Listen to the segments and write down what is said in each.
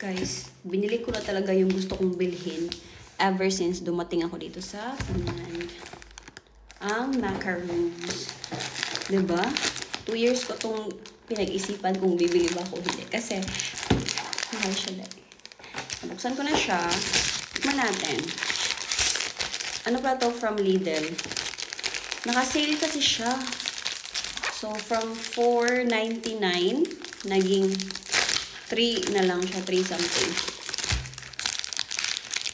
Guys, binili ko na talaga yung gusto kong bilhin ever since dumating ako dito sa Finland. Ang macaroons. Diba? 2 years ko itong pinag-isipan kung bibili ba ako hindi. Kasi, mahal siya dahil. Nabuksan ko na siya. Tikman natin. Ano pa to from Lidl? Naka-sale kasi siya. So, from $4.99, naging 3 na lang siya, 3 something.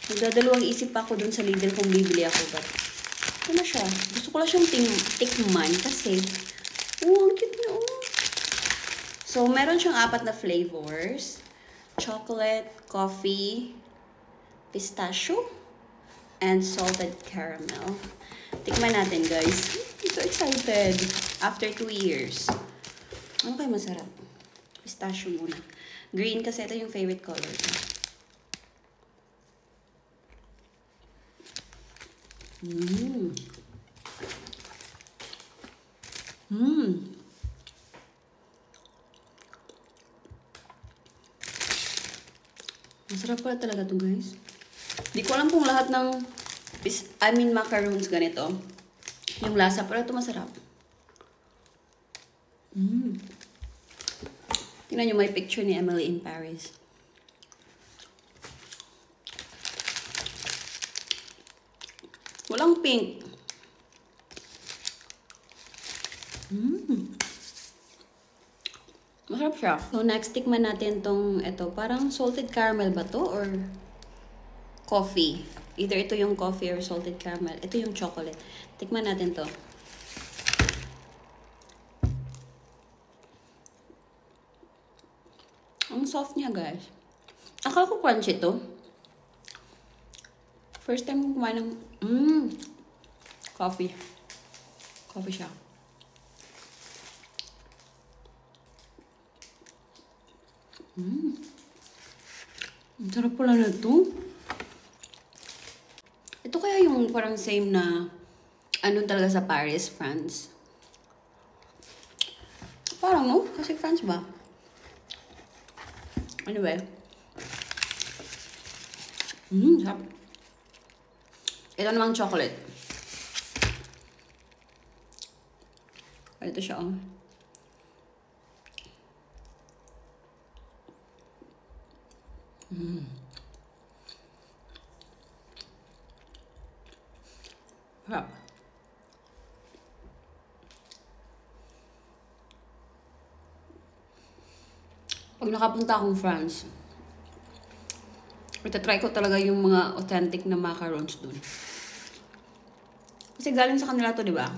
Nagdadalawang isip ako dun sa Lidl kung bibili ako. But, ano siya? Gusto ko lang siyang tikman kasi, ang cute niya, So, meron siyang 4 na flavors. Chocolate, coffee, pistachio, and salted caramel. Tikman natin, guys. I'm so excited. After 2 years. Ano kayo masarap? Pistachio muna. Green kasi ito yung favorite color ko. Masarap pala talaga to, guys. Di ko alam kung lahat ng macaroons ganito. Yung lasa, pero ito masarap. Tingnan nyo, may picture ni Emily in Paris. Walang pink. Masarap siya. So, next, tikman natin tong, ito, parang salted caramel ba to? Or coffee? Either ito yung coffee or salted caramel. Ito yung chocolate. Tikman natin to. Ang soft niya, guys. Akala ko crunchy to. First time ko kumain ng coffee. Coffee siya. Ang sarap pala na to. Ito kaya yung parang same na ano talaga sa Paris, France. Parang no? Kasi France ba? Anyway. Sarap. Ito namang chocolate. Ito siya, Sarap. Pag nakapunta akong France, itatry ko talaga yung mga authentic na macarons dun. Kasi galing sa kanila to, di ba?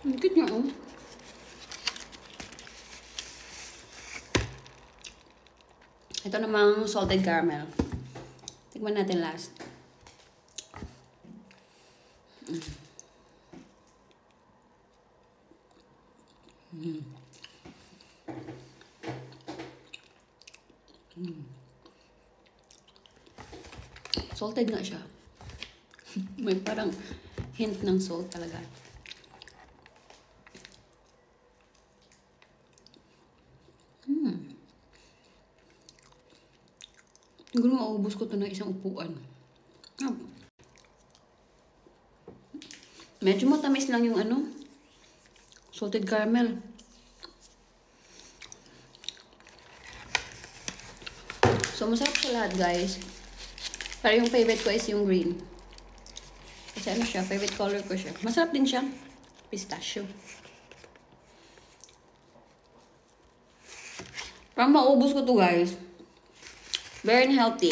Ang cute niya, Ito namang salted caramel. Tikman natin last. Salted nga siya. May parang hint ng salt talaga. Siguro maubos ko ito ng isang upuan. Medyo matamis lang yung salted caramel. So, masarap siya lahat, guys. Pero yung favorite ko is yung green. Kasi siya, favorite color ko siya. Masarap din siya. Pistachio. Parang maubos ko to, guys. Very healthy.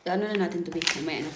Ano na natin to be? May ano.